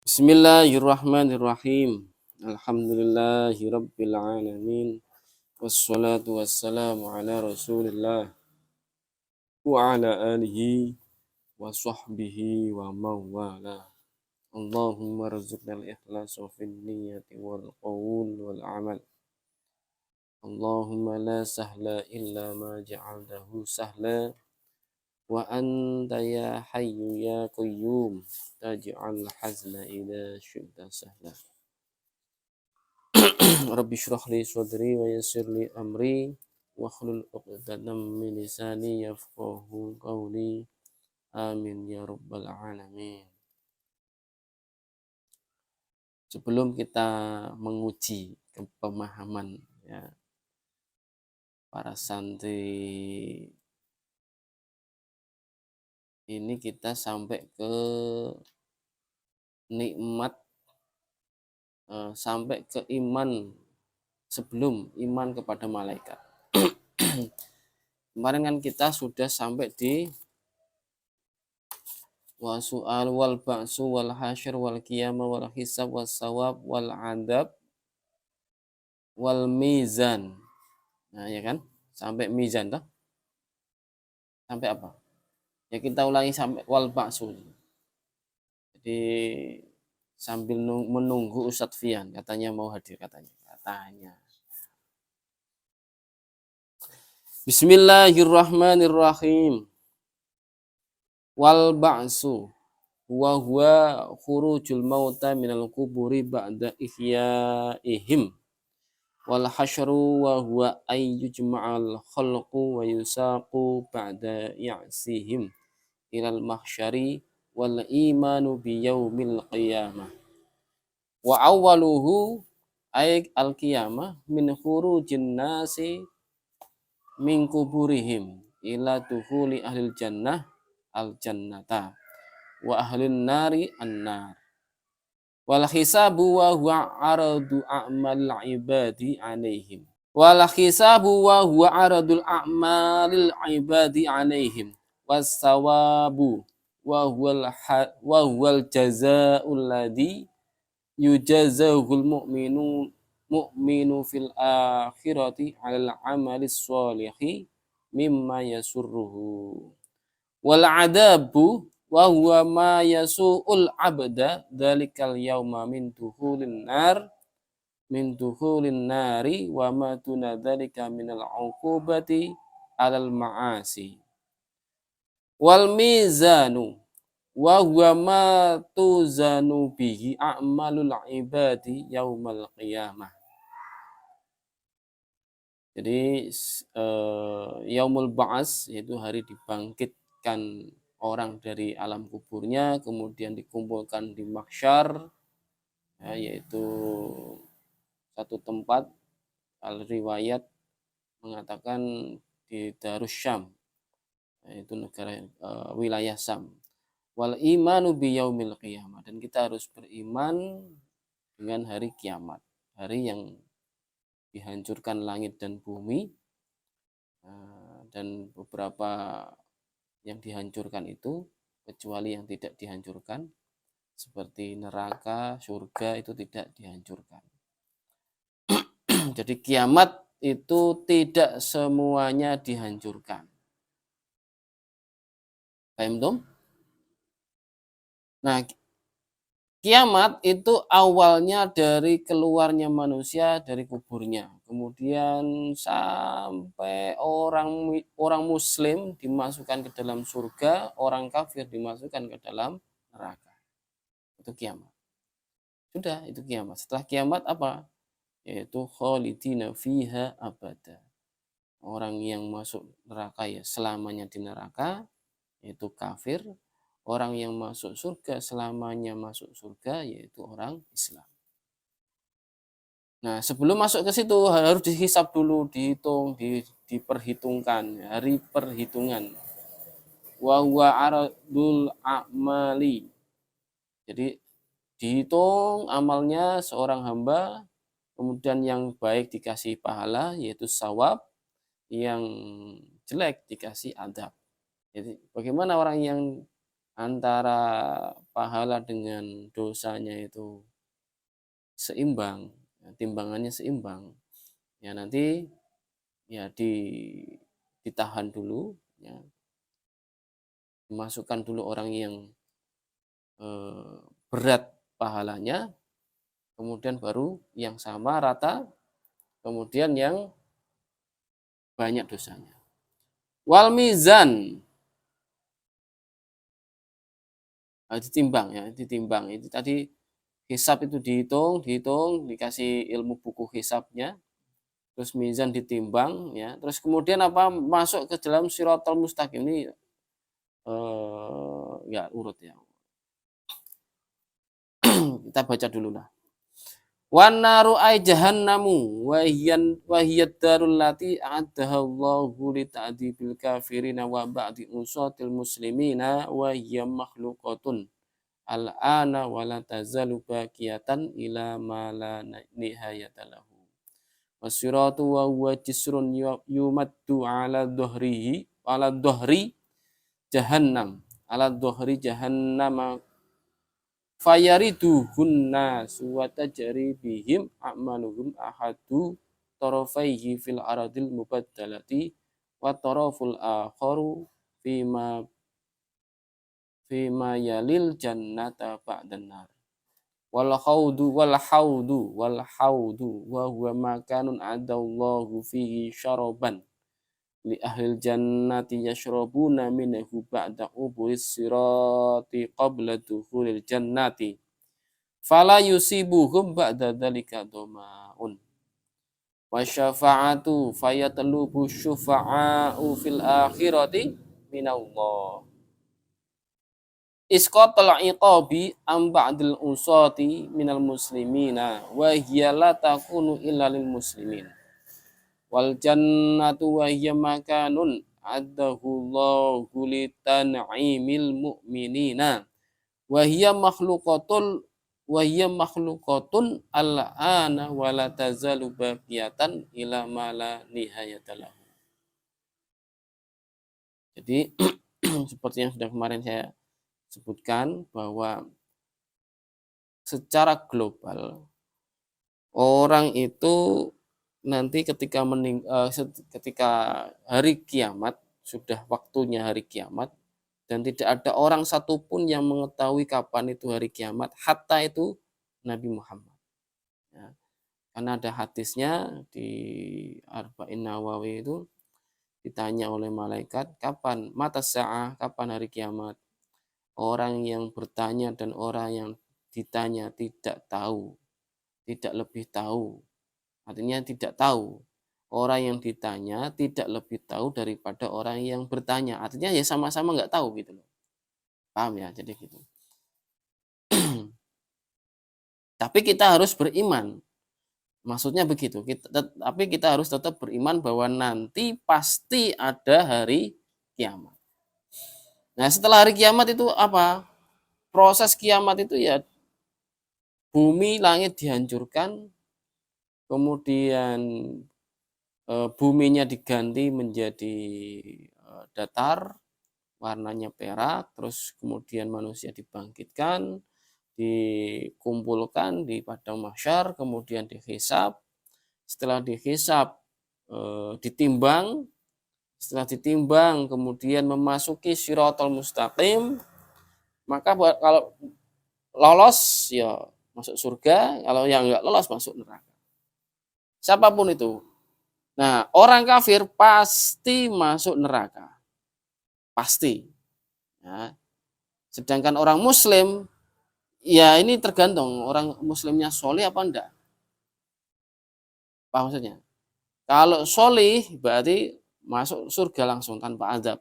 Bismillahirrahmanirrahim. Alhamdulillahirabbil alamin. Wassalatu wassalamu ala Rasulillah wa ala alihi wa sahbihi wa mawala. Allahumma rzuqnal ikhlasa fin niyyati wal qaul wal amal. Allahumma la sahla illa ma ja'altahu sahla wa anta ya hayyu ya qayyum taj'al hazna idza syi'ta sahla. Rabbi shrah li sadri wa yassir li amri wa hlul 'uqdatam min lisani yafqahu qawli. Amin ya rabbal alamin. Sebelum kita menguji pemahaman ya, para santri ini, kita sampai ke nikmat, sampai ke iman sebelum iman kepada malaikat. Kemarin kan kita sudah sampai di wa su'al wal ba'su wal hasyr wal qiyamah wal hisab was sawab wal adab wal mizan. Nah, ya kan? Sampai mizan toh? Sampai apa? Ya kita ulangi sampai wal ba'su. Jadi sambil menunggu Ustadz Fian, katanya mau hadir katanya. Bismillahirrahmanirrahim. Wal ba'su wa huwa khurujul mauta minal kuburi ba'da ihyaihim. Wal hasyru wa huwa ay yujma'al khalqu wa yusaqu ba'da ya'sihim ilal mahsyari wal imanu bi yaumil qiyamah. Wa awwaluhu ay al qiyamah min khurujin nasi min kuburihim ila dukhuli ahlil jannah al jannata wa ahlin nari an-nar. Wal hisabu wa huwa aradu a'malil ibadi alaihim. Wal hisabu wa huwa aradul a'malil ibadi alaihim. Was sawabu wa huwal jazaa'ul ladzi yujazahul mu'minu fil akhirati 'alal 'amalis sholihi mimma yasurruhu. Wal adabu wa huwa ma yasu'ul abda dalikal yauma min dukhulin nari wa ma tuna dalika minal 'uqubati 'alal ma'asi. Wal mizanu wa huwa ma tuzanu bihi a'malul ibadi yaumal qiyamah. Jadi yaumul ba'as, yaitu hari dibangkitkan orang dari alam kuburnya, kemudian dikumpulkan di mahsyar, ya, yaitu satu tempat. Al-riwayat mengatakan di Darus Syam, yaitu negara wilayah Syam. Wal imanu bi yaumil qiyamah, dan kita harus beriman dengan hari kiamat, hari yang dihancurkan langit dan bumi, dan beberapa yang dihancurkan itu, kecuali yang tidak dihancurkan seperti neraka, surga, itu tidak dihancurkan. Jadi kiamat itu tidak semuanya dihancurkan. Paham dong? Nah, kiamat itu awalnya dari keluarnya manusia dari kuburnya, kemudian sampai orang muslim dimasukkan ke dalam surga, orang kafir dimasukkan ke dalam neraka. Itu kiamat. Sudah, itu kiamat. Setelah kiamat apa? Yaitu khalidina fiha abada. Orang yang masuk neraka ya selamanya di neraka, yaitu kafir. Orang yang masuk surga selamanya masuk surga, yaitu orang Islam. Nah, sebelum masuk ke situ harus dihisab dulu, dihitung, diperhitungkan, hari perhitungan. Wa huwa aradul a'mali. Jadi dihitung amalnya seorang hamba, kemudian yang baik dikasih pahala yaitu sawab, yang jelek dikasih adab. Jadi bagaimana orang yang antara pahala dengan dosanya itu seimbang, timbangannya seimbang, ya nanti ya ditahan dulu, ya, dimasukkan dulu orang yang berat pahalanya, kemudian baru yang sama rata, kemudian yang banyak dosanya. Wal mizan, ditimbang ya, ditimbang. Itu tadi hisab itu dihitung, dikasih ilmu buku hisabnya, terus mizan ditimbang ya, terus kemudian apa masuk ke dalam siratal mustaqim ini ya urut ya. Kita baca dulu lah. Wan naru ay jahannamu wa hiya darul lati a'addaha Allahu li ta'dibil kafirina wa ba'di usatil muslimina wa hiya makhluqatun al-ana wa la tazalu baqiyatan ila ma la nihayata lahu. Wasiratu wa huwa jisrun yumaddu ala dhahri jahannam ala dhahri jahannam fayariduhunna suwata jari bihim a'maluhum ahadu tarafaihi fil aradil mubaddalati wa taraful akharu fima yalil jannata ba'dan nar wal haudu wa huwa makanun adallahu fihi syaraban li ahlil jannati yashrabuna minhu ba'da uburis sirati qabla dukhulil jannati fala yusibuhum ba'da dzalika dhamaun wa syafa'atu fayatlubu syufa'u fil akhirati minallah isqatal iqabi am ba'dil usati minal muslimina wa hiya la takunu illa lil muslimin wal jannatu wa hiya makanun adahullahu litan'imil mu'minina wa hiya makhluqatun al-ana wa la tazalu baqiyatan ila ma la nihayata lahu. Jadi seperti yang sudah kemarin saya sebutkan bahwa secara global orang itu nanti ketika hari kiamat, sudah waktunya hari kiamat, dan tidak ada orang satupun yang mengetahui kapan itu hari kiamat, hatta itu Nabi Muhammad. Ya. Karena ada hadisnya di Arba'in Nawawi itu ditanya oleh malaikat, kapan mata sa'ah, kapan hari kiamat? Orang yang bertanya dan orang yang ditanya tidak tahu, tidak lebih tahu. Artinya tidak tahu. Orang yang ditanya tidak lebih tahu daripada orang yang bertanya. Artinya ya sama-sama nggak tahu gitu loh. Paham ya? Jadi gitu. Tapi kita harus beriman. Maksudnya begitu. Tapi kita harus tetap beriman bahwa nanti pasti ada hari kiamat. Nah, setelah hari kiamat itu apa? Proses kiamat itu ya bumi, langit dihancurkan, kemudian buminya diganti menjadi datar, warnanya perak, terus kemudian manusia dibangkitkan, dikumpulkan di padang mahsyar, kemudian dihisab. Setelah dihisab, ditimbang. Setelah ditimbang, kemudian memasuki Shiratal Mustaqim. Maka kalau lolos ya masuk surga, kalau yang enggak lolos masuk neraka. Siapapun itu. Nah, orang kafir pasti masuk neraka. Pasti. Ya. Sedangkan orang muslim, ya ini tergantung orang muslimnya solih apa enggak. Apa maksudnya? Kalau solih berarti masuk surga langsung tanpa azab.